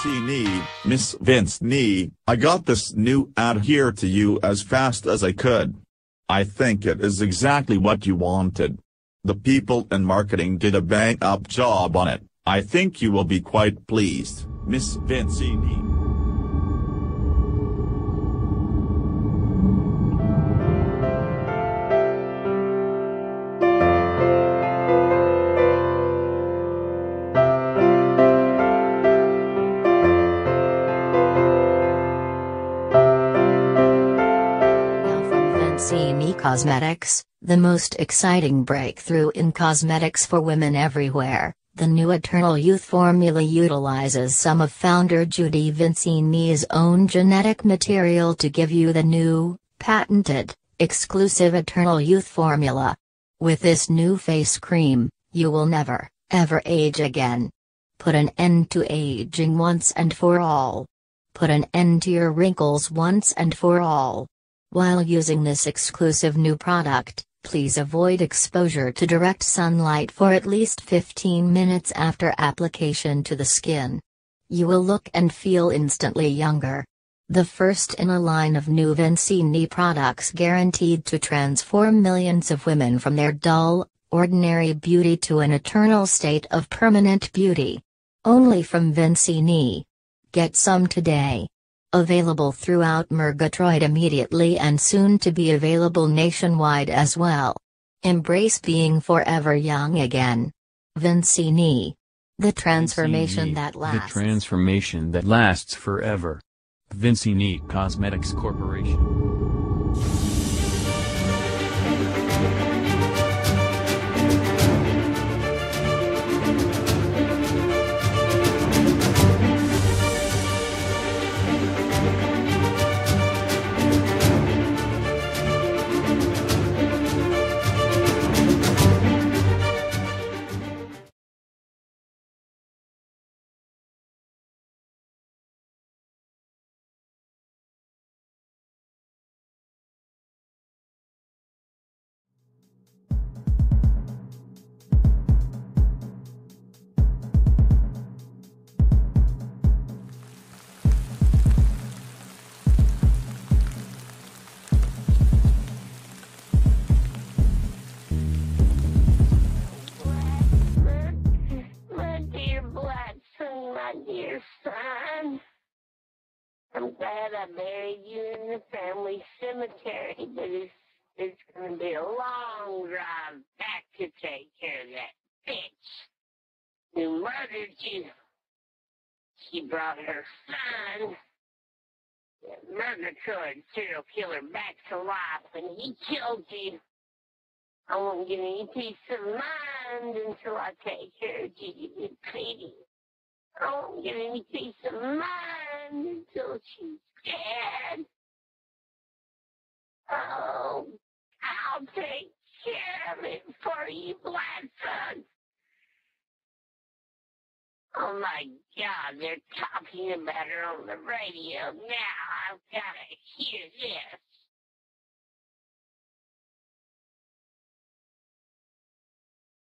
Nee, Miss Vince Nee, I got this new ad here to you as fast as I could. I think it is exactly what you wanted. The people in marketing did a bang-up job on it. I think you will be quite pleased, Miss Vince Nee. Vinci Cosmetics, the most exciting breakthrough in cosmetics for women everywhere. The new Eternal Youth formula utilizes some of founder Judy Vincini's own genetic material to give you the new, patented, exclusive Eternal Youth formula. With this new face cream, you will never, ever age again. Put an end to aging once and for all. Put an end to your wrinkles once and for all. While using this exclusive new product, please avoid exposure to direct sunlight for at least 15 minutes after application to the skin. You will look and feel instantly younger. The first in a line of new Vincini products guaranteed to transform millions of women from their dull, ordinary beauty to an eternal state of permanent beauty. Only from Vincini. Get some today. Available throughout Murgatroyd immediately and soon to be available nationwide as well. Embrace being forever young again. Vincini. The transformation that lasts. The transformation that lasts forever. Vincini Cosmetics Corporation. Dear son, I'm glad I buried you in the family cemetery, but it's going to be a long drive back to take care of that bitch who murdered you. She brought her son, the Murgatroyd serial killer, back to life, and he killed you. I won't get any peace of mind until I take care of you, Katie. I won't get any peace of mind until she's dead. Oh, I'll take care of it for you, Black Son. Oh my God, they're talking about her on the radio now. I've got to hear this.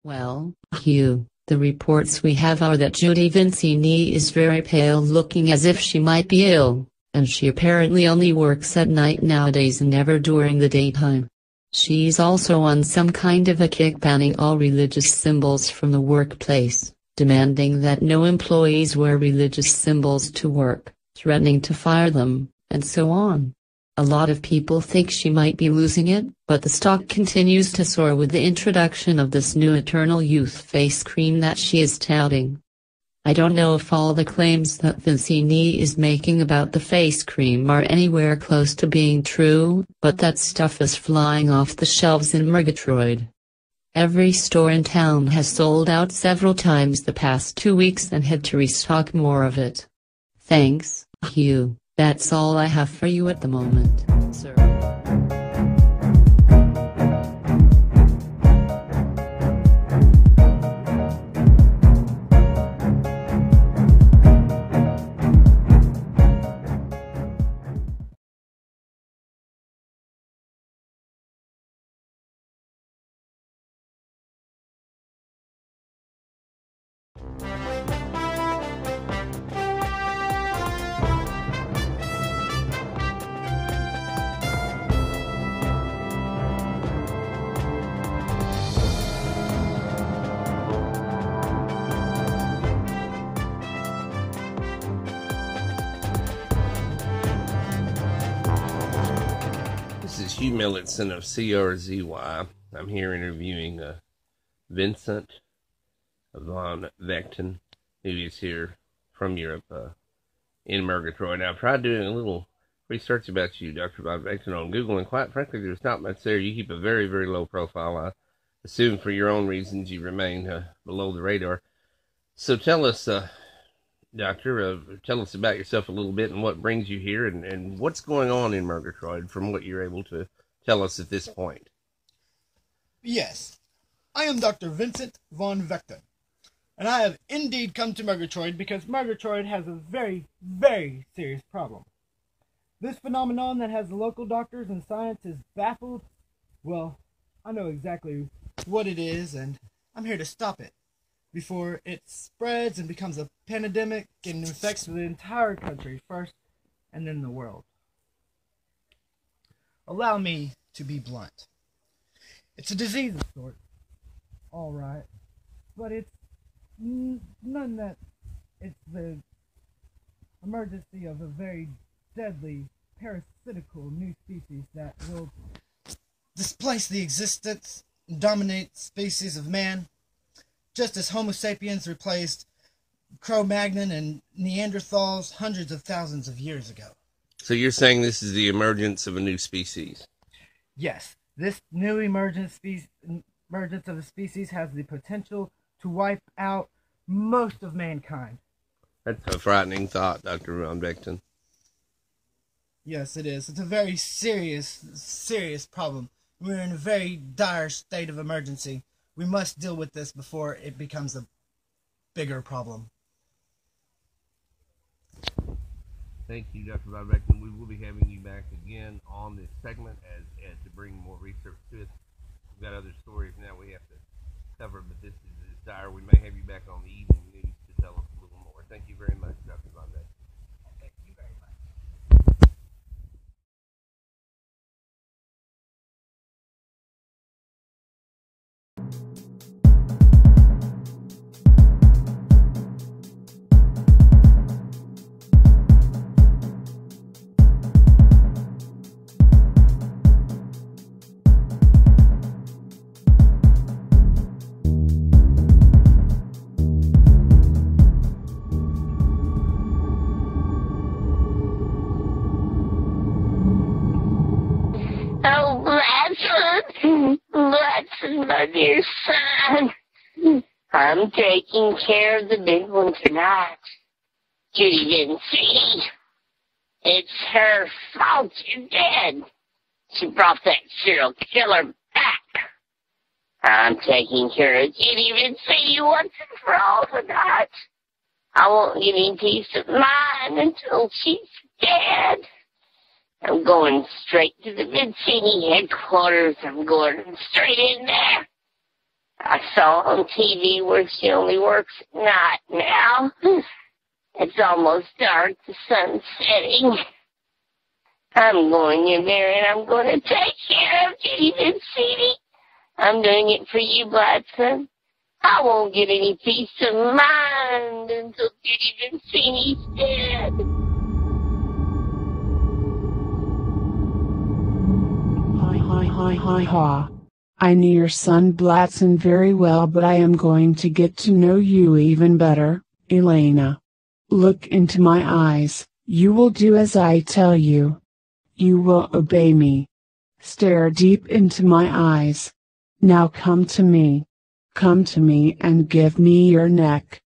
Well, Hugh, the reports we have are that Judy Vincini is very pale, looking as if she might be ill, and she apparently only works at night nowadays and never during the daytime. She's also on some kind of a kick banning all religious symbols from the workplace, demanding that no employees wear religious symbols to work, threatening to fire them, and so on. A lot of people think she might be losing it, but the stock continues to soar with the introduction of this new Eternal Youth face cream that she is touting. I don't know if all the claims that Vincini is making about the face cream are anywhere close to being true, but that stuff is flying off the shelves in Murgatroyd. Every store in town has sold out several times the past 2 weeks and had to restock more of it. Thanks, Hugh. That's all I have for you at the moment, sir. is Hugh Millicent of CRZY. I'm here interviewing Vincent von Vechten, who is here from Europe in Murgatroyd. Now, I've tried doing a little research about you, Dr. von Vechten, on Google, and quite frankly, there's not much there. You keep a very, very low profile. I assume for your own reasons you remain below the radar. So tell us, Doctor, tell us about yourself a little bit and what brings you here and what's going on in Murgatroyd from what you're able to tell us at this point. Yes, I am Dr. Vincent von Vechten, and I have indeed come to Murgatroyd because Murgatroyd has a very, very serious problem. This phenomenon that has the local doctors and scientists baffled, well, I know exactly what it is, and I'm here to stop it before it spreads and becomes a pandemic and infects the entire country first and then the world. Allow me to be blunt. It's a disease of sorts, all right, but it's none that it's the emergency of a very deadly parasitical new species that will displace the existence and dominate species of man, just as Homo sapiens replaced Cro-Magnon and Neanderthals hundreds of thousands of years ago. So you're saying this is the emergence of a new species? Yes, this new emergence of a species has the potential to wipe out most of mankind. That's a frightening thought, Dr. von Vechten. Yes, it is. It's a very serious problem. We're in a very dire state of emergency. We must deal with this before it becomes a bigger problem. Thank you, Dr. von Vechten. We will be having you back again on this segment as to bring more research to it. We've got other stories now we have to cover, but this is dire. We may have you back on the evening news to tell us a little more. Thank you very much, Dr. von Vechten. Thank you very much. Blatson, my dear son. I'm taking care of the big one tonight. Judy Vincini. It's her fault you're dead. She brought that serial killer back. I'm taking care of Judy Vincini once and for all tonight. I won't give any peace of mind until she's dead. I'm going straight to the Vincini headquarters. I'm going straight in there. I saw on TV where she only works at night now. It's almost dark, the sun's setting. I'm going in there and I'm going to take care of Judy Vincini. I'm doing it for you, Blatson. I won't get any peace of mind until Judy Vincini's dead. Ha. I knew your son Blatson very well, but I am going to get to know you even better, Elena. Look into my eyes. You will do as I tell you. You will obey me. Stare deep into my eyes. Now come to me. Come to me and give me your neck.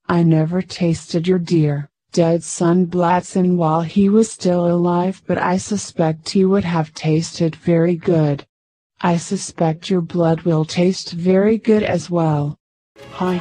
I never tasted your dear, dead son Blatson while he was still alive, but I suspect he would have tasted very good. I suspect your blood will taste very good as well. Hi.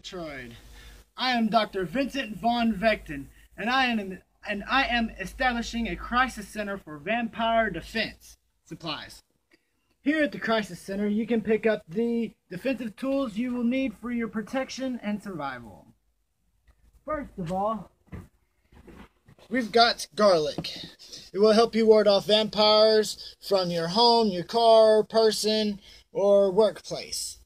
Murgatroyd. I am Dr. Vincent von Vechten, and I am establishing a crisis center for vampire defense supplies. Here at the Crisis Center, you can pick up the defensive tools you will need for your protection and survival. First of all, we've got garlic. It will help you ward off vampires from your home, your car, person, or workplace.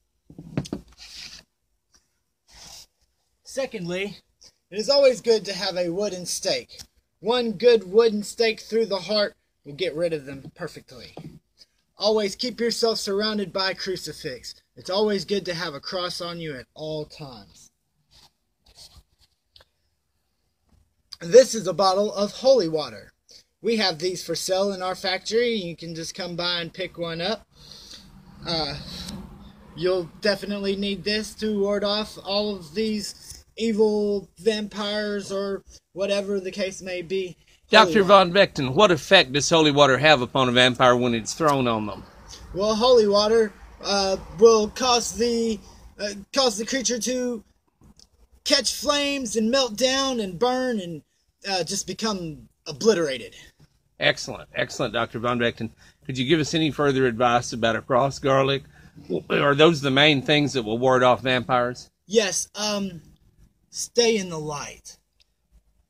Secondly, it is always good to have a wooden stake. One good wooden stake through the heart will get rid of them perfectly. Always keep yourself surrounded by a crucifix. It's always good to have a cross on you at all times. This is a bottle of holy water. We have these for sale in our factory. You can just come by and pick one up. You'll definitely need this to ward off all of these evil vampires or whatever the case may be. Dr. Von Vechten, what effect does holy water have upon a vampire when it's thrown on them? Well, holy water will cause the creature to catch flames and melt down and burn and just become obliterated. Excellent, excellent, Dr. Von Vechten. Could you give us any further advice about a cross garlic? Are those the main things that will ward off vampires? Yes, stay in the light.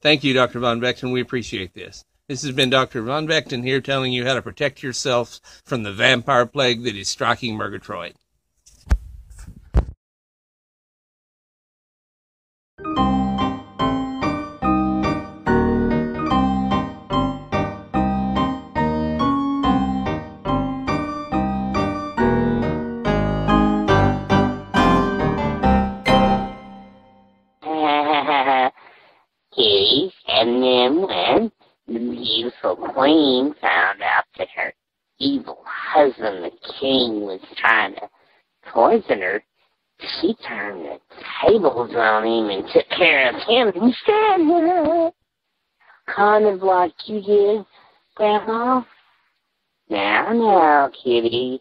Thank you, Dr. Von Vechten. We appreciate this. This has been Dr. Von Vechten here telling you how to protect yourself from the vampire plague that is striking Murgatroyd. Kitties, and then when the beautiful queen found out that her evil husband, the king, was trying to poison her, she turned the tables on him and took care of him instead. Kind of like you did, Grandma. Now, kitties.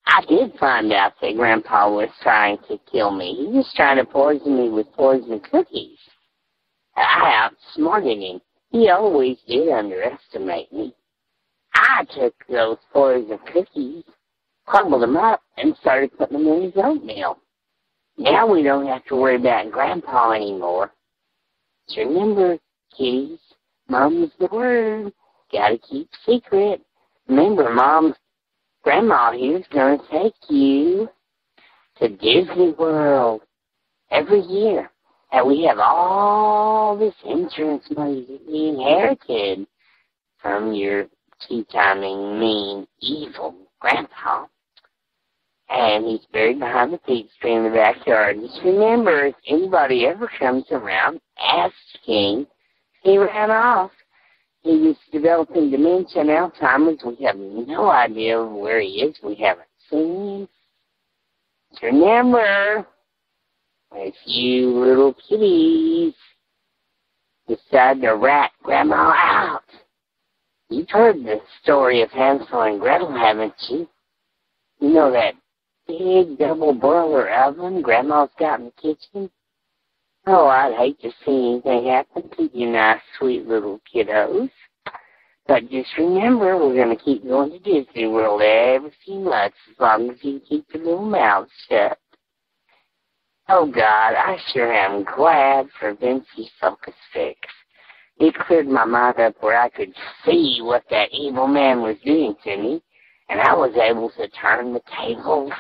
I did find out that Grandpa was trying to kill me. He was trying to poison me with poison cookies. I outsmarted him. He always did underestimate me. I took those poison cookies, crumbled them up, and started putting them in his oatmeal. Now we don't have to worry about Grandpa anymore. Just remember, kitties, Mom's the word. Gotta keep secret. Remember, Grandma here's gonna take you to Disney World every year. And we have all this insurance money that we inherited from your two-timing, mean, evil grandpa. And he's buried behind the peach tree in the backyard. Just remember, if anybody ever comes around asking, he ran off. He was developing dementia and Alzheimer's. We have no idea where he is. We haven't seen him. Just remember, if you little kitties decide to rat Grandma out. You've heard the story of Hansel and Gretel, haven't you? You know that big double boiler oven Grandma's got in the kitchen? Oh, I'd hate to see anything happen to you nice, sweet little kiddos. But just remember, we're going to keep going to Disney World every few months as long as you keep your little mouths shut. Oh, God, I sure am glad for Vincey's focus fix. It cleared my mind up where I could see what that evil man was doing to me, and I was able to turn the tables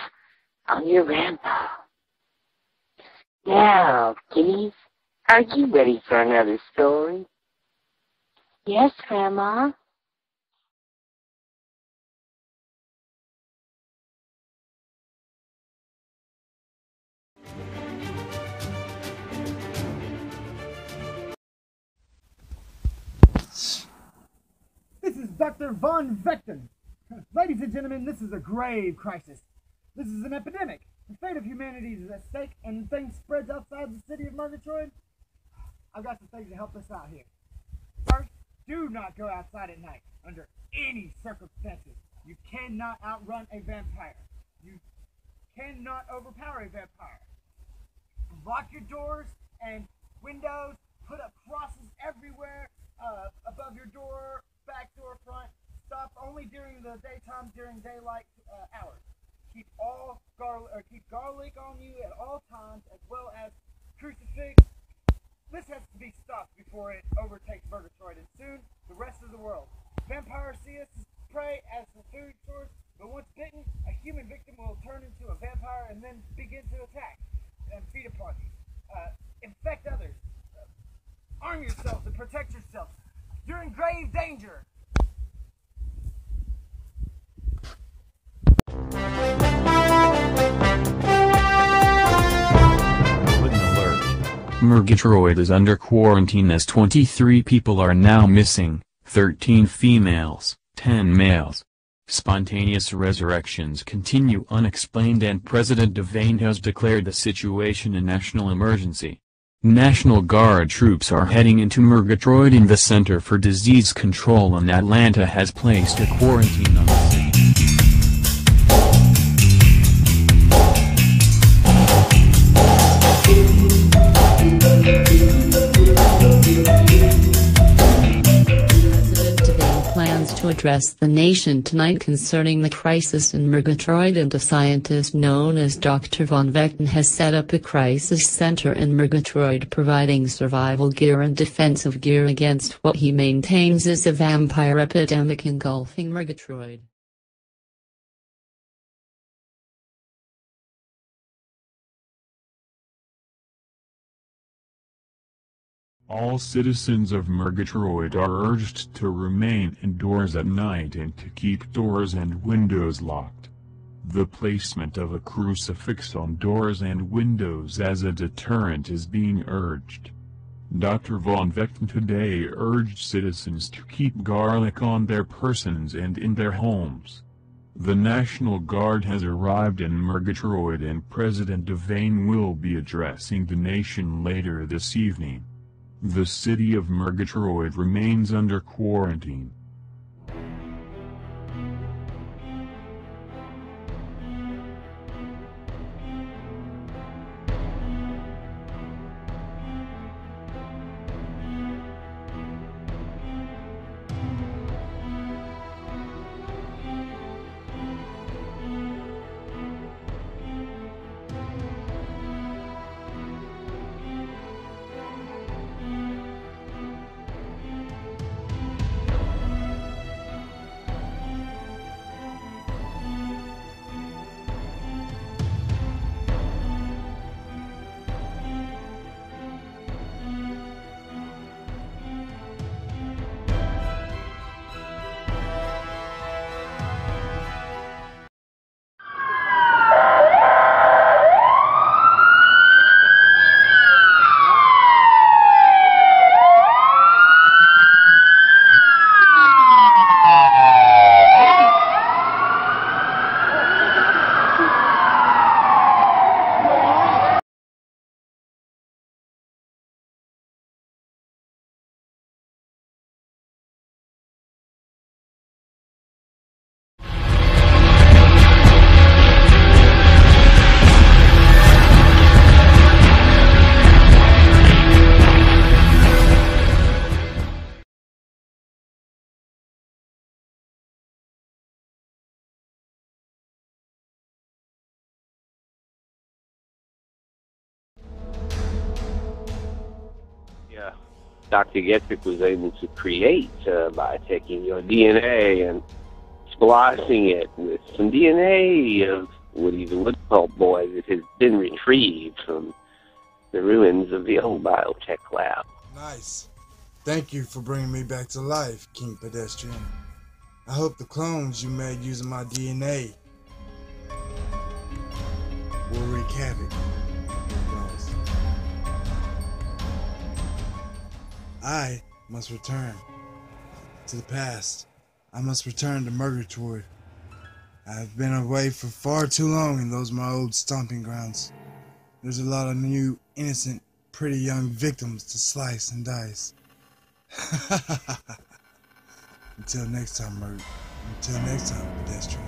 on your grandpa. Now, kitties, are you ready for another story? Yes, Grandma. This is Dr. Von Vechten. Ladies and gentlemen, this is a grave crisis. This is an epidemic. The fate of humanity is at stake, and things spreads outside the city of Murgatroyd. I've got some things to help us out here. First, do not go outside at night under any circumstances. You cannot outrun a vampire. You cannot overpower a vampire. lock your doors and windows, put up crosses everywhere, above your door, back door, front. Stop only during the daytime, during daylight hours. Keep garlic on you at all times, as well as crucifix. This has to be stopped before it overtakes Murgatroyd, and soon the rest of the world. Vampires see us as prey, as a food source, but once bitten, a human victim will turn into a vampire and then begin to attack and feed upon you. Infect others. Arm yourselves and protect yourselves. You're in grave danger. Murgatroyd is under quarantine as 23 people are now missing, 13 females, 10 males. Spontaneous resurrections continue unexplained and President Devane has declared the situation a national emergency. National Guard troops are heading into Murgatroyd and the Center for Disease Control in Atlanta has placed a quarantine on the city. Plans to address the nation tonight concerning the crisis in Murgatroyd, and a scientist known as Dr. Von Vechten has set up a crisis center in Murgatroyd, providing survival gear and defensive gear against what he maintains is a vampire epidemic engulfing Murgatroyd. All citizens of Murgatroyd are urged to remain indoors at night and to keep doors and windows locked. The placement of a crucifix on doors and windows as a deterrent is being urged. Dr. Von Vechten today urged citizens to keep garlic on their persons and in their homes. The National Guard has arrived in Murgatroyd and President Devane will be addressing the nation later this evening. The city of Murgatroyd remains under quarantine. Dr. Getrick was able to create by taking your DNA and splicing it with some DNA of Woody the Woodpulp boy that has been retrieved from the ruins of the old biotech lab. Nice. Thank you for bringing me back to life, King Pedestrian. I hope the clones you made using my DNA will wreak havoc. I must return to the past. I must return to Murgatroyd. I've been away for far too long, and those are my old stomping grounds. There's a lot of new, innocent, pretty young victims to slice and dice. Until next time, Murg. Until next time, Pedestrian.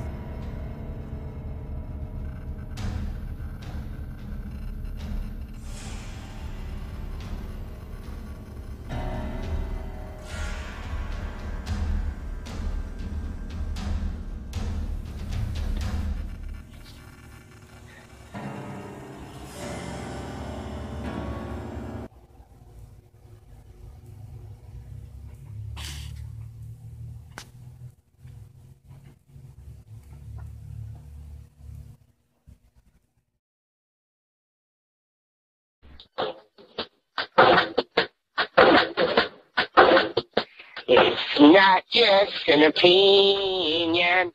It's not just an opinion.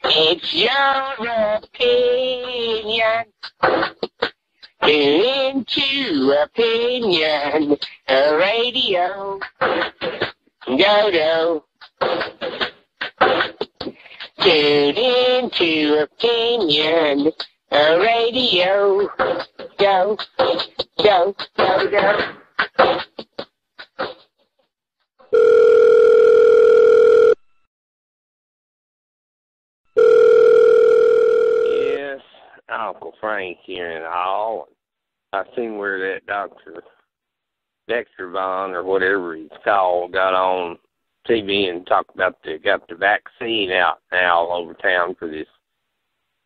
It's your opinion. Tune into Opinion Radio. Dodo. Tune into Opinion Radio. Go, go, go, go. Yes, Uncle Frank here in the hall. I seen where that Dr. Dexter Vaughn, or whatever he's called, got on TV and talked about got the vaccine out now all over town for this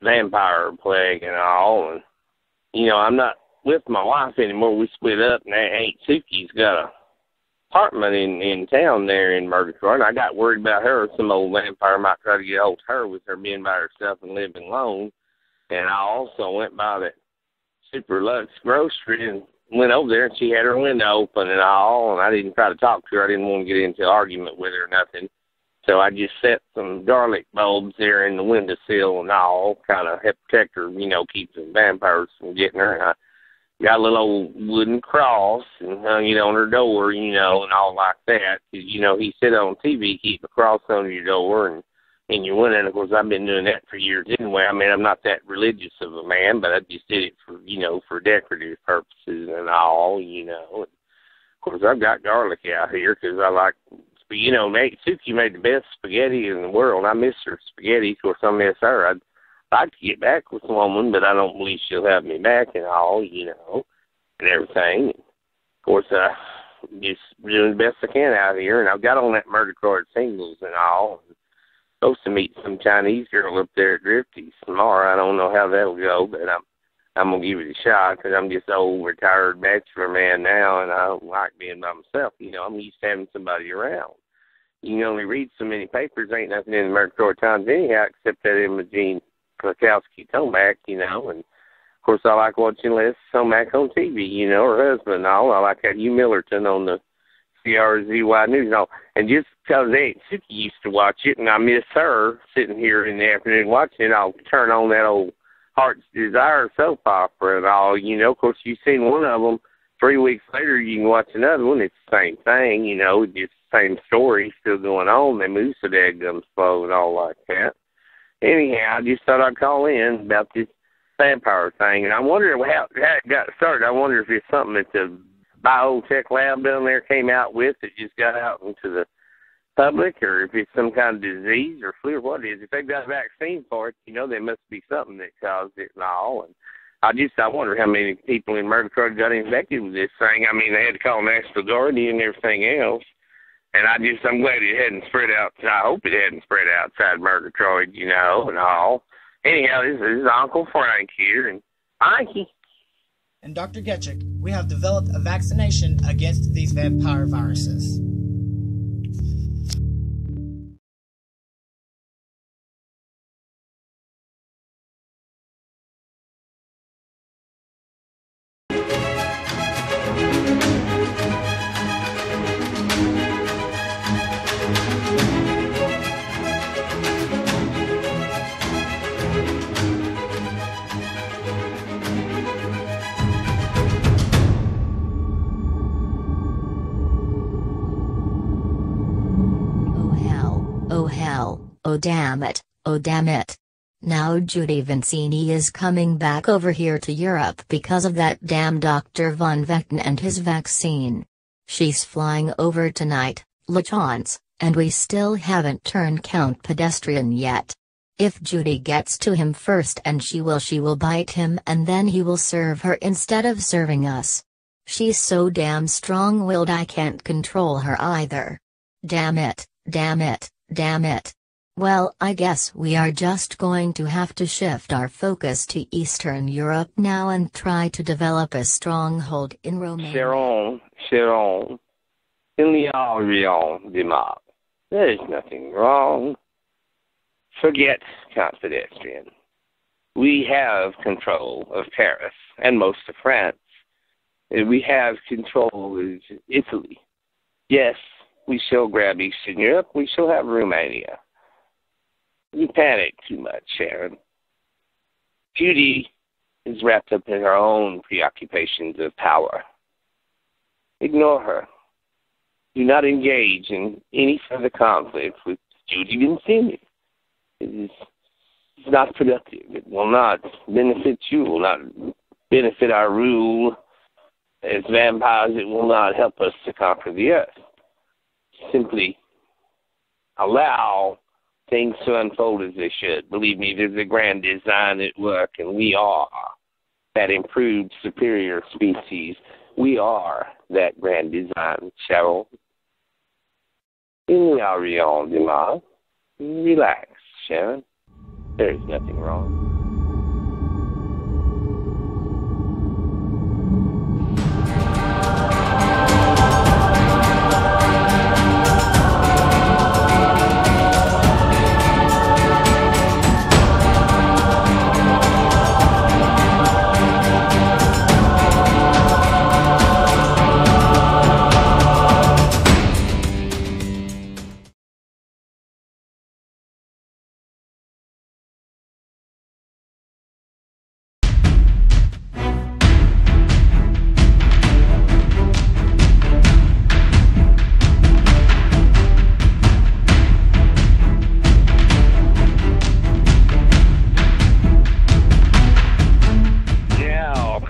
vampire plague and all. And, you know, I'm not with my wife anymore. We split up, and Aunt Suki's got a apartment in town there in Murgatroyd. And I got worried about her. Some old vampire might try to get hold of her with her being by herself and living alone. And I also went by that Super Lux grocery and went over there, and she had her window open and all, and I didn't try to talk to her. I didn't want to get into an argument with her or nothing. So I just set some garlic bulbs there in the windowsill and all, kind of help protect her, you know, keep the vampires from getting her. And I got a little old wooden cross and hung it on her door, you know, and all like that. 'Cause, you know, he said on TV, keep a cross on your door and you went in. Of course, I've been doing that for years anyway. I mean, I'm not that religious of a man, but I just did it for, you know, for decorative purposes and all, you know. And of course, I've got garlic out here because I like, you know, Suki made the best spaghetti in the world. I miss her spaghetti. Of course, I miss her. I'd like to get back with the woman, but I don't believe she'll have me back and all, you know, and everything. And of course, just doing the best I can out here, and I've got on that Murgatroyd singles and all. Supposed to meet some Chinese girl up there at Drifty's tomorrow. I don't know how that'll go, but I'm gonna give it a shot because I'm just an old retired bachelor man now, and I don't like being by myself. You know, I'm used to having somebody around. You can only read so many papers. Ain't nothing in the Murgatroyd Times anyhow, except that Imogene Krakowski Tomac, you know. And of course, I like watching Les Tomac on TV. You know, her husband and all. I like that Hugh Millerton on the CRZY News and all. And just because Aunt Suki used to watch it, and I miss her sitting here in the afternoon watching it, I'll turn on that old Heart's Desire soap opera and all. You know, of course, you've seen one of them. 3 weeks later, you can watch another one. It's the same thing, you know, just the same story still going on. They move so daggum slow and all like that. Anyhow, I just thought I'd call in about this vampire thing. And I wonder how it got started. I wonder if it's something that the biotech lab down there came out with that just got out into the public, or if it's some kind of disease or flu or what it is. If they've got a vaccine for it, you know, there must be something that caused it and all. And I wonder how many people in Murgatroyd got infected with this thing. I mean, they had to call National Guard and everything else. And I'm glad it hadn't spread out. I hope it hadn't spread outside Murgatroyd, you know, and all. Anyhow, this is Uncle Frank here, and Mikey. And Dr. Getchick, we have developed a vaccination against these vampire viruses. Oh damn it, oh damn it. Now Judy Vincini is coming back over here to Europe because of that damn Dr. Von Vechten and his vaccine. She's flying over tonight, LaChance, and we still haven't turned Count Pedestrian yet. If Judy gets to him first and she will bite him and then he will serve her instead of serving us. She's so damn strong-willed I can't control her either. Damn it, damn it, damn it. Well, I guess we are just going to have to shift our focus to Eastern Europe now and try to develop a stronghold in Romania. Sharon, il n'y a rien de mal. There's nothing wrong. Forget Count Pedestrian. We have control of Paris and most of France. We have control of Italy. Yes, We shall grab Eastern Europe. We shall have Romania. You panic too much, Sharon. Judy is wrapped up in her own preoccupations of power. Ignore her. Do not engage in any further conflict with Judy Vincini. It is not productive. It will not benefit you. It will not benefit our rule as vampires. It will not help us to conquer the earth. Simply allow things to unfold as they should. Believe me, there's a grand design at work, and we are that improved, superior species. We are that grand design, Cheryl. In la rien de mal. Relax, Sharon. There is nothing wrong.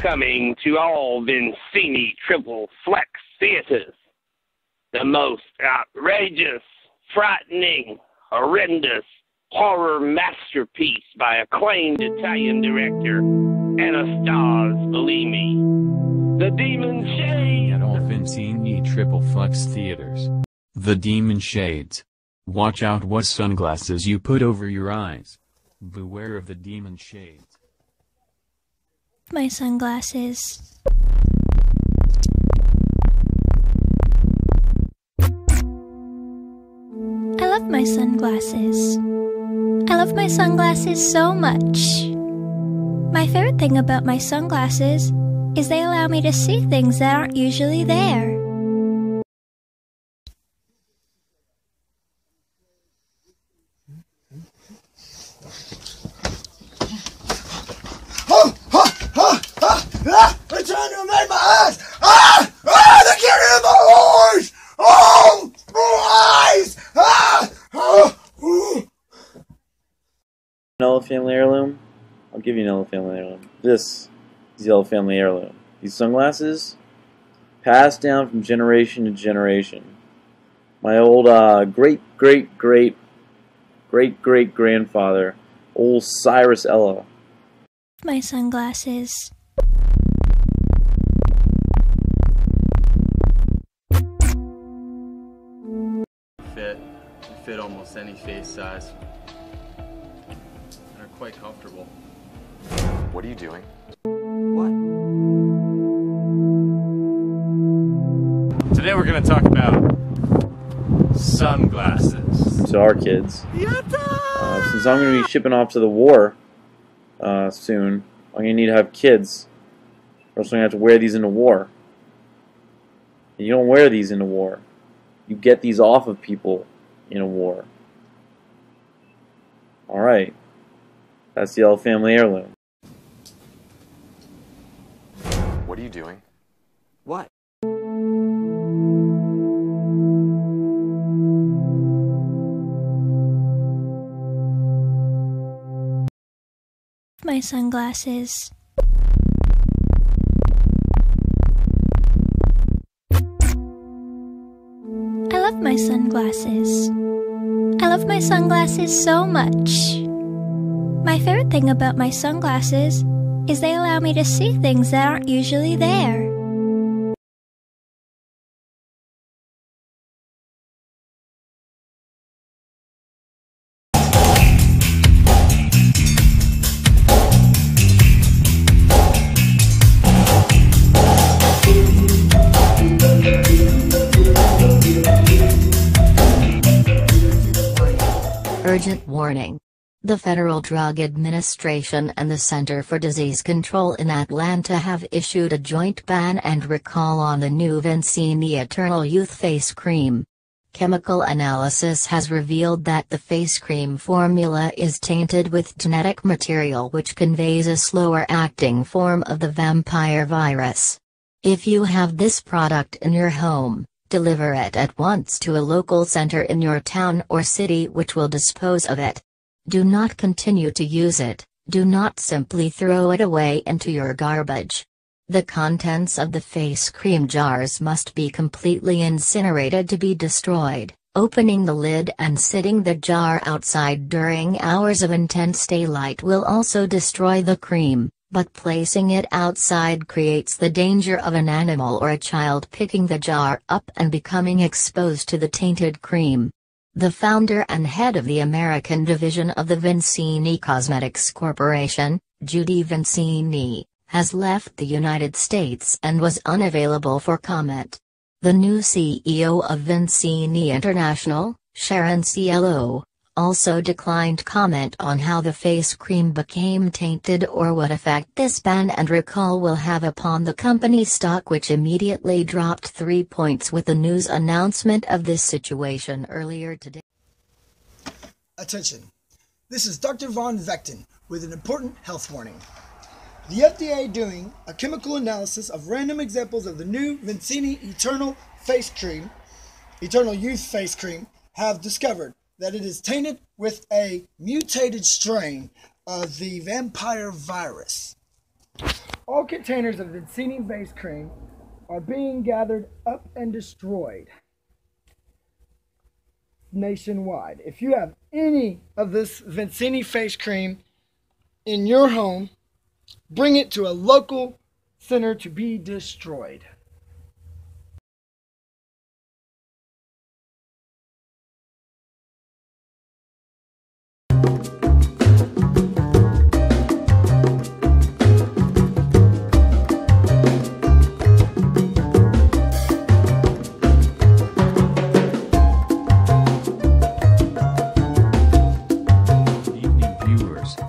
Coming to all Vincini Triple Flex theaters, the most outrageous, frightening, horrendous horror masterpiece by acclaimed Italian director Anastas Bellini, The Demon Shades. At all Vincini Triple Flex theaters, The Demon Shades. Watch out what sunglasses you put over your eyes. Beware of the Demon Shades. My sunglasses. I love my sunglasses. I love my sunglasses so much. My favorite thing about my sunglasses is they allow me to see things that aren't usually there. They're trying to invade my eyes! They're getting in my eyes! Oh! My eyes! Yellow family heirloom? I'll give you an yellow family heirloom. This is yellow family heirloom. These sunglasses, passed down from generation to generation. My old great-great-great-great-great-grandfather, old Cyrus Ella. My sunglasses. Fit almost any face size. And are quite comfortable. What are you doing? What? Today we're going to talk about sunglasses. To our kids. Since I'm going to be shipping off to the war soon, I'm going to need to have kids. Or else I'm going to have to wear these into war. And you don't wear these into war. You get these off of people in a war. Alright. That's the Yellow family heirloom. What are you doing? What? My sunglasses. I love my sunglasses. I love my sunglasses so much. My favorite thing about my sunglasses is they allow me to see things that aren't usually there. Urgent warning. The Federal Drug Administration and the Center for Disease Control in Atlanta have issued a joint ban and recall on the new Vincini Eternal Youth Face Cream. Chemical analysis has revealed that the face cream formula is tainted with genetic material which conveys a slower-acting form of the vampire virus. If you have this product in your home, deliver it at once to a local center in your town or city which will dispose of it. Do not continue to use it, do not simply throw it away into your garbage. The contents of the face cream jars must be completely incinerated to be destroyed. Opening the lid and sitting the jar outside during hours of intense daylight will also destroy the cream, but placing it outside creates the danger of an animal or a child picking the jar up and becoming exposed to the tainted cream. The founder and head of the American division of the Vincini Cosmetics Corporation, Judy Vincini, has left the United States and was unavailable for comment. The new CEO of Vincini International, Sharon Cielo, also declined comment on how the face cream became tainted or what effect this ban and recall will have upon the company's stock, which immediately dropped 3 points with the news announcement of this situation earlier today. Attention. This is Dr. Von Vechten with an important health warning. The FDA doing a chemical analysis of random examples of the new Vincini Eternal Youth Face Cream, have discovered that it is tainted with a mutated strain of the vampire virus. All containers of Vincini face cream are being gathered up and destroyed nationwide. If you have any of this Vincini face cream in your home, bring it to a local center to be destroyed.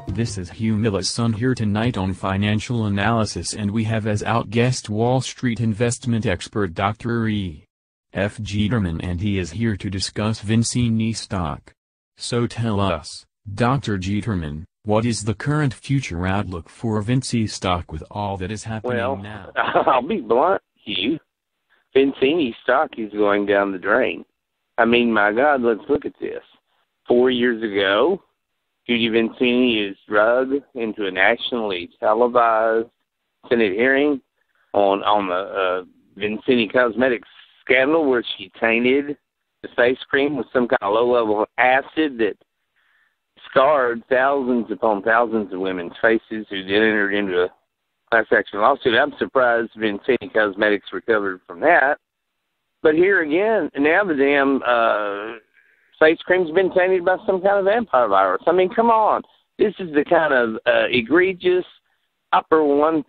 This is Humilla's Son here tonight on Financial Analysis, and we have as outguest Wall Street investment expert Dr. E. F. Jeterman, and he is here to discuss Vincini stock. So tell us, Dr. Jeterman, what is the current future outlook for Vincini stock with all that is happening now? I'll be blunt, Hugh. Vincini stock is going down the drain. I mean, my God, let's look at this. 4 years ago, Judy Vincini is drugged into a nationally televised Senate hearing on the Vincini Cosmetics scandal, where she tainted the face cream with some kind of low-level acid that scarred thousands upon thousands of women's faces who then entered into a class action lawsuit. I'm surprised Vincini Cosmetics recovered from that. But here again, now the damn face cream's been tainted by some kind of vampire virus. I mean, come on. This is the kind of egregious, upper 1%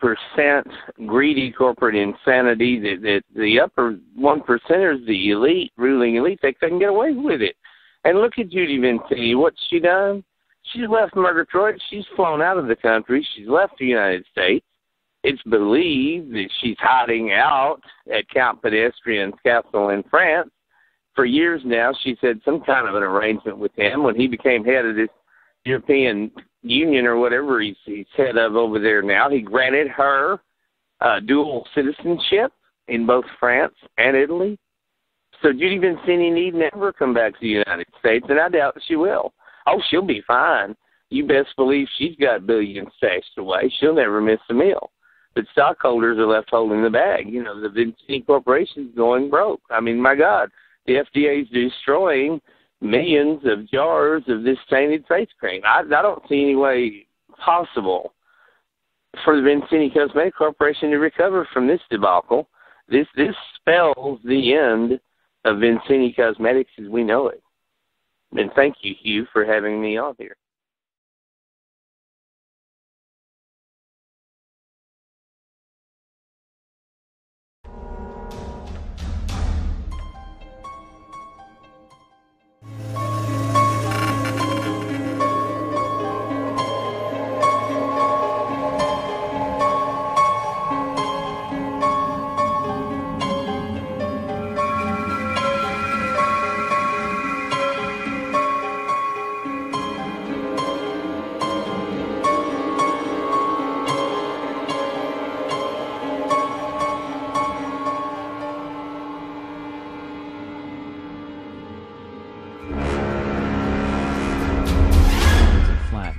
greedy corporate insanity that the upper 1%ers, the elite, ruling elite, they couldn't get away with it. And look at Judy Vincini. What's she done? She's left Murgatroyd. She's flown out of the country. She's left the United States. It's believed that she's hiding out at Count Pedestrian's castle in France. For years now, she's had some kind of an arrangement with him. When he became head of this European Union or whatever he's head of over there now, he granted her dual citizenship in both France and Italy. So Judy Vincini need never come back to the United States, and I doubt she will. Oh, she'll be fine. You best believe she's got billions stashed away. She'll never miss a meal. But stockholders are left holding the bag. You know, the Vincini Corporation's going broke. I mean, my God. The FDA is destroying millions of jars of this tainted face cream. I don't see any way possible for the Vincini Cosmetics Corporation to recover from this debacle. This spells the end of Vincini Cosmetics as we know it. And thank you, Hugh, for having me on here.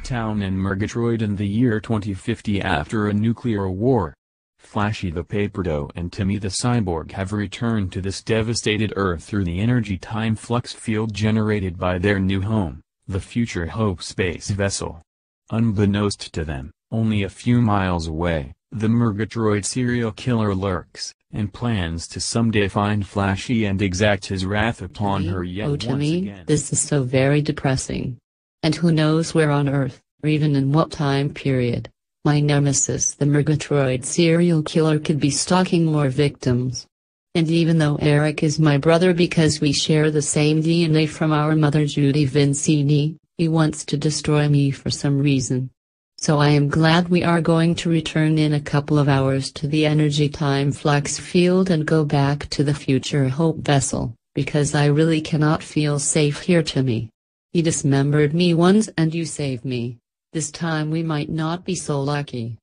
town in Murgatroyd in the year 2050 after a nuclear war. Flashy the Paper Doll and Timmy the Cyborg have returned to this devastated Earth through the energy time flux field generated by their new home, the Future Hope space vessel. Unbeknownst to them, only a few miles away, the Murgatroyd serial killer lurks, and plans to someday find Flashy and exact his wrath upon her yet once Timmy, again. this is so very depressing. And who knows where on Earth, or even in what time period, my nemesis the Murgatroyd serial killer could be stalking more victims. And even though Eric is my brother because we share the same DNA from our mother Judy Vincini, he wants to destroy me for some reason. So I am glad we are going to return in a couple of hours to the energy time flux field and go back to the Future Hope vessel, because I really cannot feel safe here, Timmy. You dismembered me once and you saved me. This time we might not be so lucky.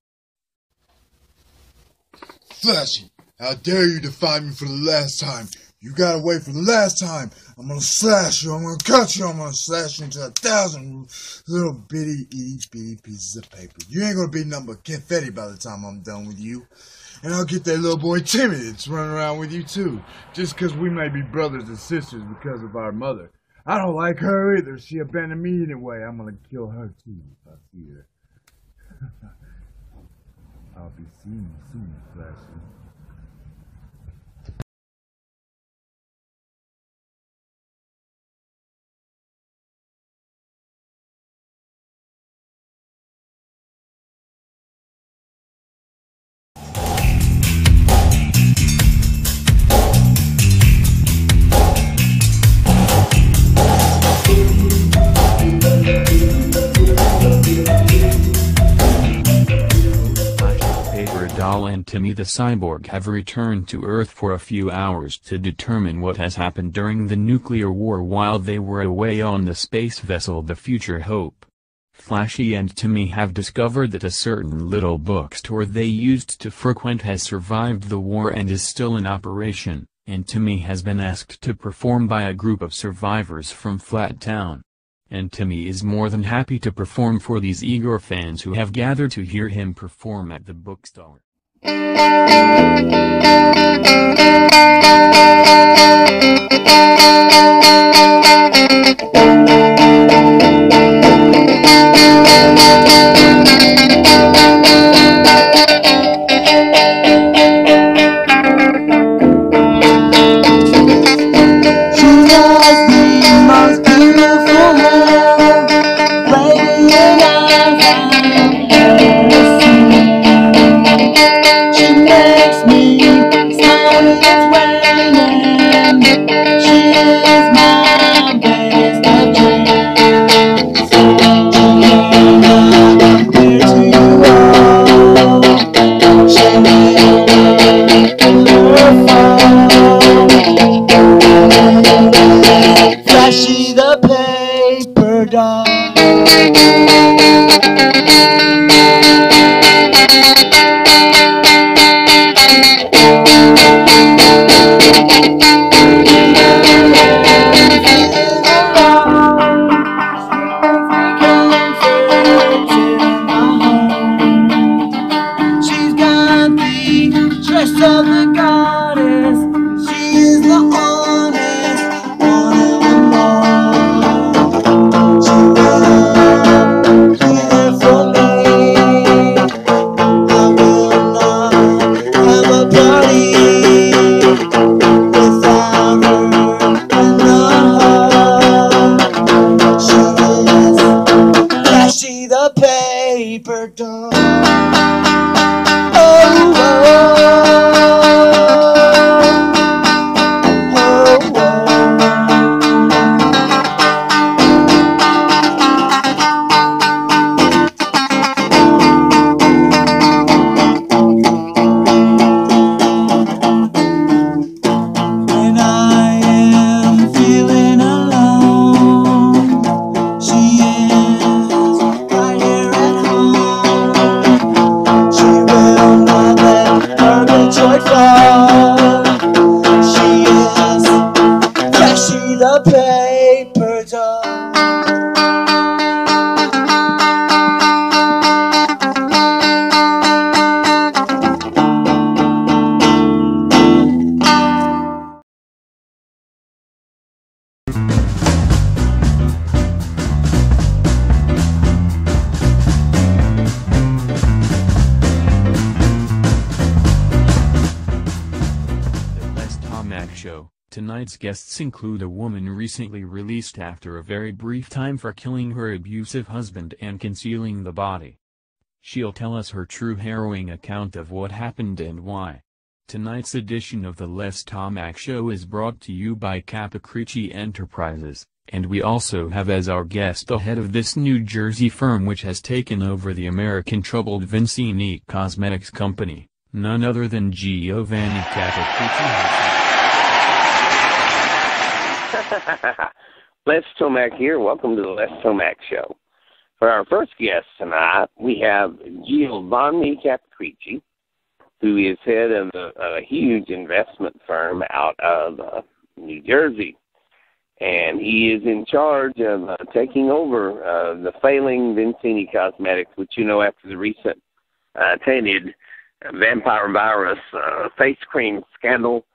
Flashy, how dare you defy me for the last time? You got away for the last time. I'm gonna slash you, I'm gonna cut you, I'm gonna slash you into 1,000 little bitty pieces of paper. You ain't gonna be nothing but confetti by the time I'm done with you. And I'll get that little boy Timmy that's running around with you too. Just cause we may be brothers and sisters because of our mother. I don't like her either. She abandoned me anyway. I'm gonna kill her too if I see her. I'll be seeing you soon, Flashy. Doll and Timmy the Cyborg have returned to Earth for a few hours to determine what has happened during the nuclear war while they were away on the space vessel the Future Hope. Flashy and Timmy have discovered that a certain little bookstore they used to frequent has survived the war and is still in operation, and Timmy has been asked to perform by a group of survivors from Flat Town. And Timmy is more than happy to perform for these eager fans who have gathered to hear him perform at the bookstore. Flashy the Paper Doll. She's got the dress of the goddess. She is the honest one of them all. She will be there for me. I will not have a party without her in the heart. She is Flashy the Paper Doll. When I am feeling alone, she is right here at home. She will not let Murgatroyd fall. She is Flashy the Paper Doll. Show. Tonight's guests include a woman recently released after a very brief time for killing her abusive husband and concealing the body. She'll tell us her true harrowing account of what happened and why. Tonight's edition of the Les Tomac Show is brought to you by Capicricci Enterprises, and we also have as our guest the head of this New Jersey firm which has taken over the American troubled Vincini Cosmetics Company, none other than Giovanni Capicricci. Les Tomac here. Welcome to the Les Tomac Show. For our first guest tonight, we have Giovanni Capicricci, who is head of a huge investment firm out of New Jersey. And he is in charge of taking over the failing Vincini Cosmetics, which you know after the recent tainted vampire virus face cream scandal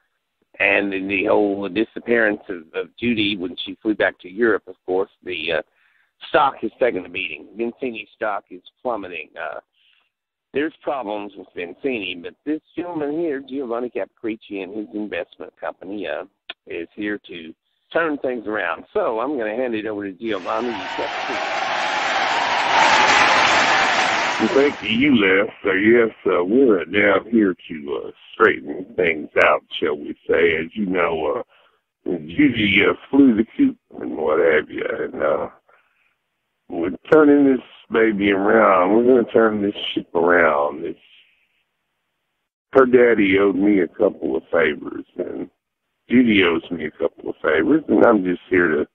and the whole disappearance of Judy when she flew back to Europe, of course, the stock has taken a beating. Vincini stock is plummeting. There's problems with Vincini, but this gentleman here, Giovanni Capicricci, and his investment company is here to turn things around. So I'm going to hand it over to Giovanni Capicricci. Thank you, Les. Yes, we're down here to straighten things out, shall we say. As you know, Judy flew the coop and what have you, and we're turning this baby around. We're going to turn this ship around. Her daddy owed me a couple of favors, and Judy owes me a couple of favors, and I'm just here to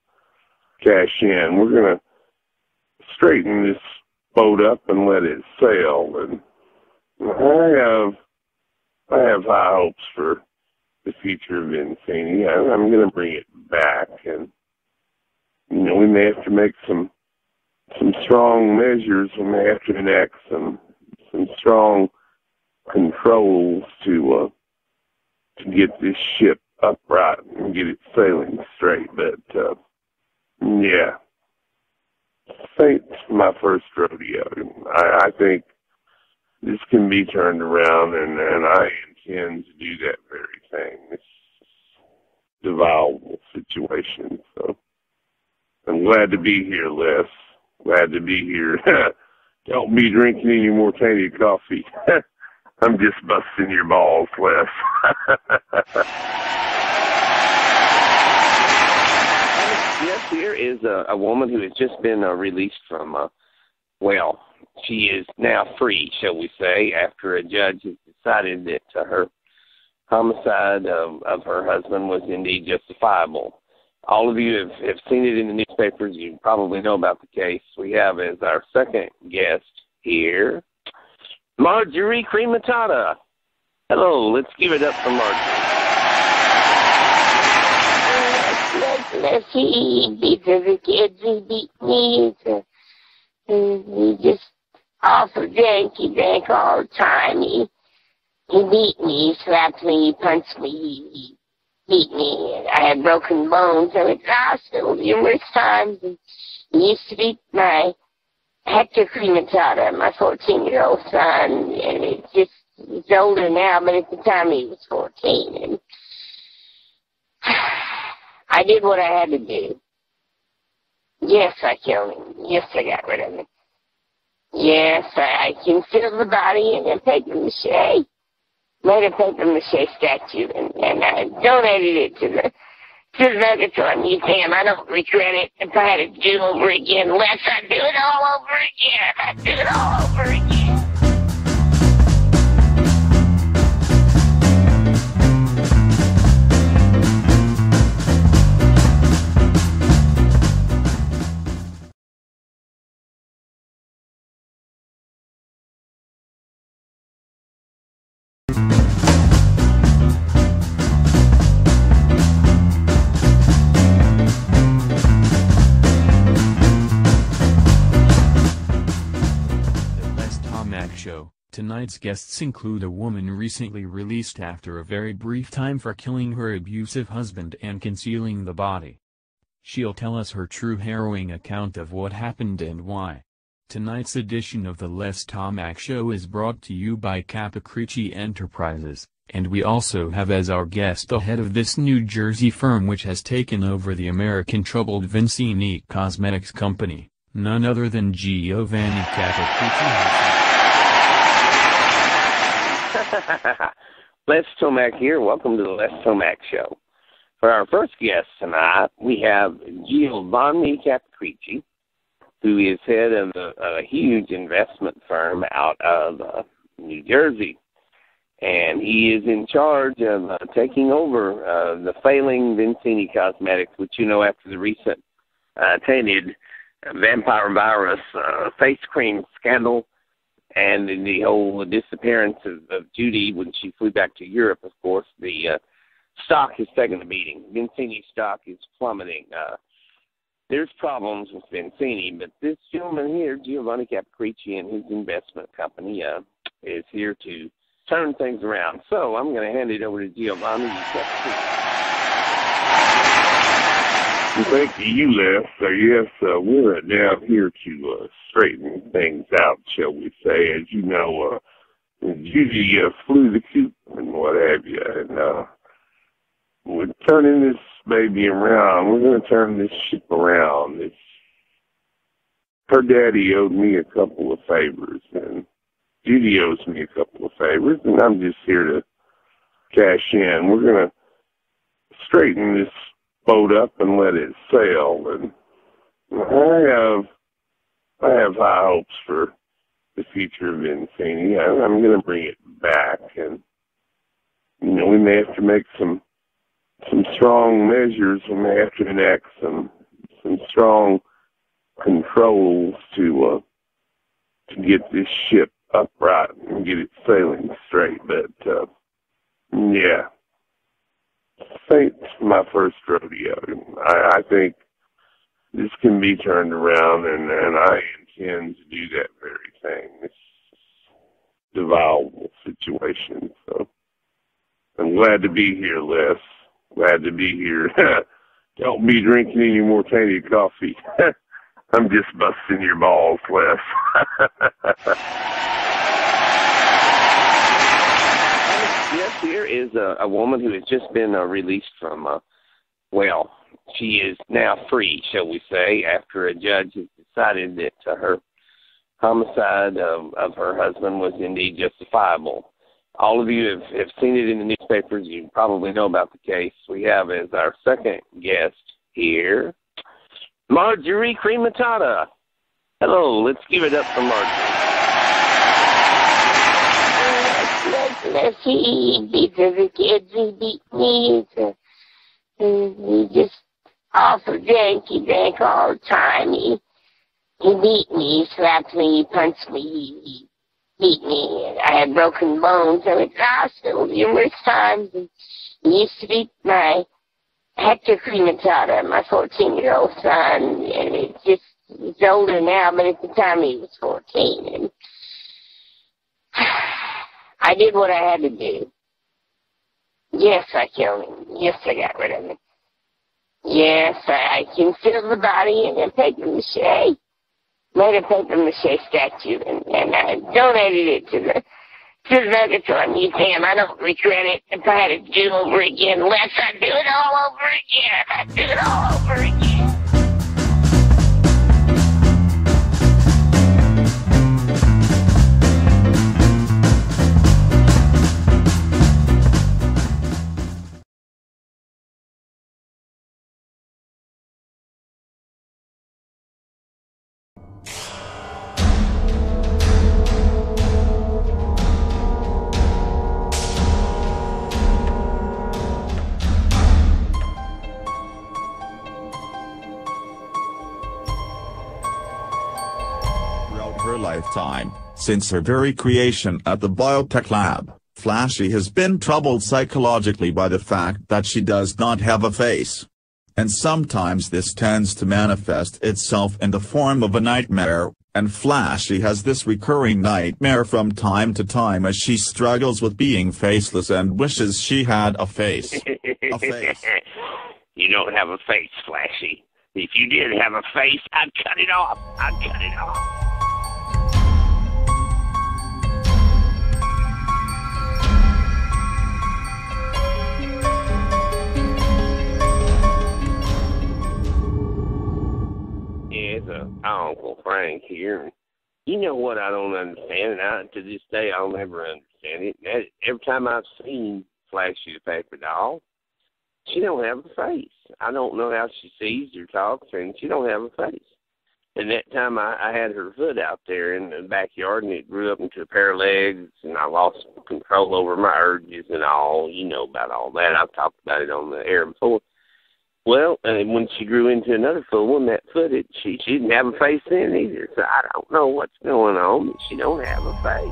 cash in. We're going to straighten this boat up and let it sail, and I have high hopes for the future of Vincini. I'm going to bring it back, and we may have to make some strong measures. We may have to enact some strong controls to get this ship upright and get it sailing straight. But yeah, it's my first rodeo. I think this can be turned around, and I intend to do that very thing. It's a viable situation. So I'm glad to be here, Les. Glad to be here. Don't be drinking any more tainted coffee. I'm just busting your balls, Les. Yes, here is a woman who has just been released from, she is now free, shall we say, after a judge has decided that her homicide of her husband was indeed justifiable. All of you have seen it in the newspapers. You probably know about the case. We have as our second guest here, Marjorie Crematata. Hello, let's give it up for Marjorie. Let's see, beat the kids, he beat me. He just awful drank. He drank all the time. He beat me, he slapped me, he punched me, he beat me. I had broken bones. I went to the hospital numerous times. And he used to beat my Hector Crematata, my 14-year-old son, and he's older now, but at the time he was 14. And I did what I had to do. Yes, I killed him. Yes, I got rid of him. Yes, I concealed the body in a paper mache. Made a paper mache statue, and I donated it to the Murgatroyd Museum. I don't regret it. If I had to do it over again, Les, I'd do it all over again. I'd do it all over again. Tonight's guests include a woman recently released after a very brief time for killing her abusive husband and concealing the body. She'll tell us her true harrowing account of what happened and why. Tonight's edition of the Les Tomac Show is brought to you by Capicricci Enterprises, And we also have as our guest the head of this New Jersey firm which has taken over the American troubled Vincini Cosmetics Company, none other than Giovanni Caprici. Les Tomac here. Welcome to the Les Tomac Show. For our first guest tonight, we have Giovanni Caprici, who is head of a huge investment firm out of New Jersey. And he is in charge of taking over the failing Vincini Cosmetics, which you know after the recent tainted vampire virus face cream scandal and the whole disappearance of Judy when she flew back to Europe, of course, the stock has taken a beating. Vincini stock is plummeting. There's problems with Vincini, but this gentleman here, Giovanni Caprici, and his investment company is here to turn things around. So I'm going to hand it over to Giovanni Caprici. Thank you, Les. So yes, we're down here to straighten things out, shall we say. As you know, Judy flew the coop and what have you, and we're turning this baby around. We're going to turn this ship around. Her daddy owed me a couple of favors, and Judy owes me a couple of favors, and I'm just here to cash in. We're going to straighten this boat up and let it sail, and I have high hopes for the future of Vincini. I'm going to bring it back, and we may have to make some strong measures. We may have to enact some strong controls to get this ship upright and get it sailing straight. But yeah, it's my first rodeo. I think this can be turned around, and I intend to do that very thing. It's a viable situation. So I'm glad to be here, Les. Glad to be here. Don't be drinking any more tainted coffee. I'm just busting your balls, Les. Yes, here is a woman who has just been released from, she is now free, shall we say, after a judge has decided that her homicide of her husband was indeed justifiable. All of you have seen it in the newspapers. You probably know about the case. We have as our second guest here, Marjorie Crematata. Hello, let's give it up for Marjorie. Let's see, these are the kids who beat me. He just awful drink. He drank all the time. He beat me. He slapped me. He punched me. He beat me. I had broken bones. I went to the hospital numerous times. And he used to beat my Hector Crematata, my 14-year-old son. And he's older now, but at the time he was 14. And I did what I had to do. Yes, I killed him. Yes, I got rid of him. Yes, I concealed the body in a paper mache. Made a paper mache statue, and I donated it to the Megatron Museum. I don't regret it. If I had to do it over again, Les, I'd do it all over again. I'd do it all over again. Lifetime. Since her very creation at the Biotech Lab, Flashy has been troubled psychologically by the fact that she does not have a face. And sometimes this tends to manifest itself in the form of a nightmare, and Flashy has this recurring nightmare from time to time as she struggles with being faceless and wishes she had a face. A face. You don't have a face, Flashy. If you did have a face, I'd cut it off. I'd cut it off. it's Uncle Frank here. You know what I don't understand, and to this day I'll never understand it. Every time I've seen Flashy the Paper Doll, she don't have a face. I don't know how she sees or talks, and she don't have a face. And that time I had her foot out there in the backyard, and it grew up into a pair of legs, and I lost control over my urges and all. You know about all that. I've talked about it on the air before. Well, and when she grew into another full one, that foot, she didn't have a face then either. So I don't know what's going on, but she don't have a face.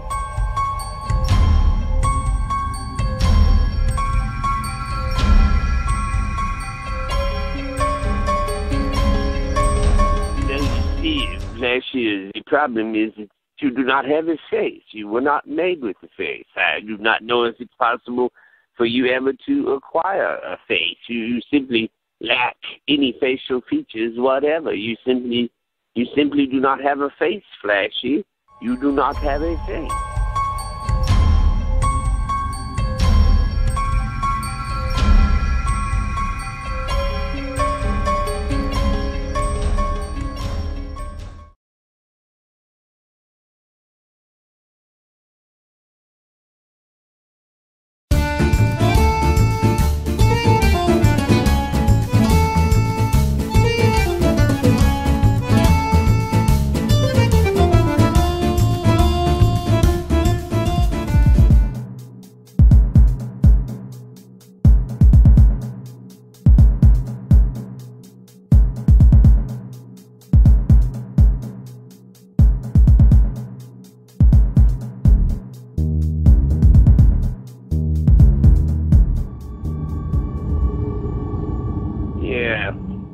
The problem is that you do not have a face. You were not made with a face. I do not know if it's possible for you ever to acquire a face. You simply lack any facial features, whatever. You simply do not have a face, Flashy. You do not have a face.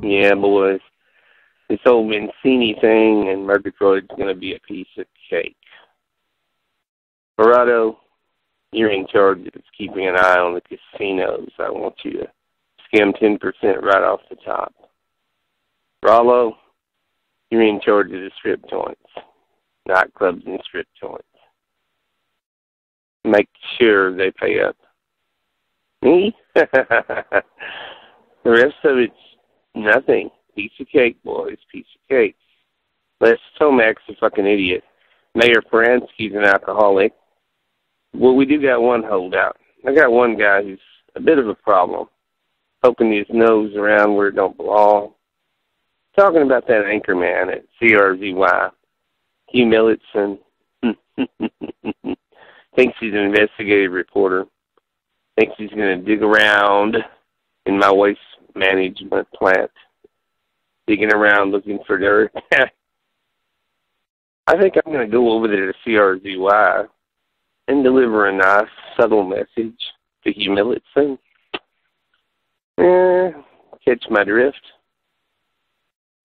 Yeah, boys. This whole Vincini thing and Murgatroyd's going to be a piece of cake. Verado, you're in charge of keeping an eye on the casinos. I want you to skim 10% right off the top. Rollo, you're in charge of the strip joints, nightclubs and strip joints. Make sure they pay up. Me? The rest of it's nothing. Piece of cake, boys. Piece of cake. Les Tomac's a fucking idiot. Mayor Paransky's an alcoholic. Well, we do got one holdout. I got one guy who's a bit of a problem. Poking his nose around where it don't belong. Talking about that anchor man at CRZY. Hugh Millitson. Thinks he's an investigative reporter. Thinks he's going to dig around in my waste management plant. Digging around looking for dirt. I think I'm going to go over there to CRZY and deliver a nice, subtle message to Hugh Millitson. Catch my drift.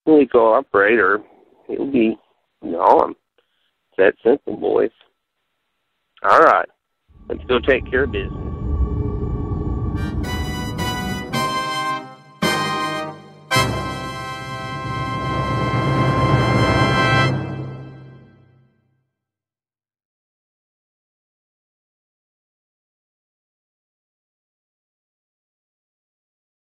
He'll cooperate or he'll be gone. It's that simple, boys. All right. Let's go take care of business.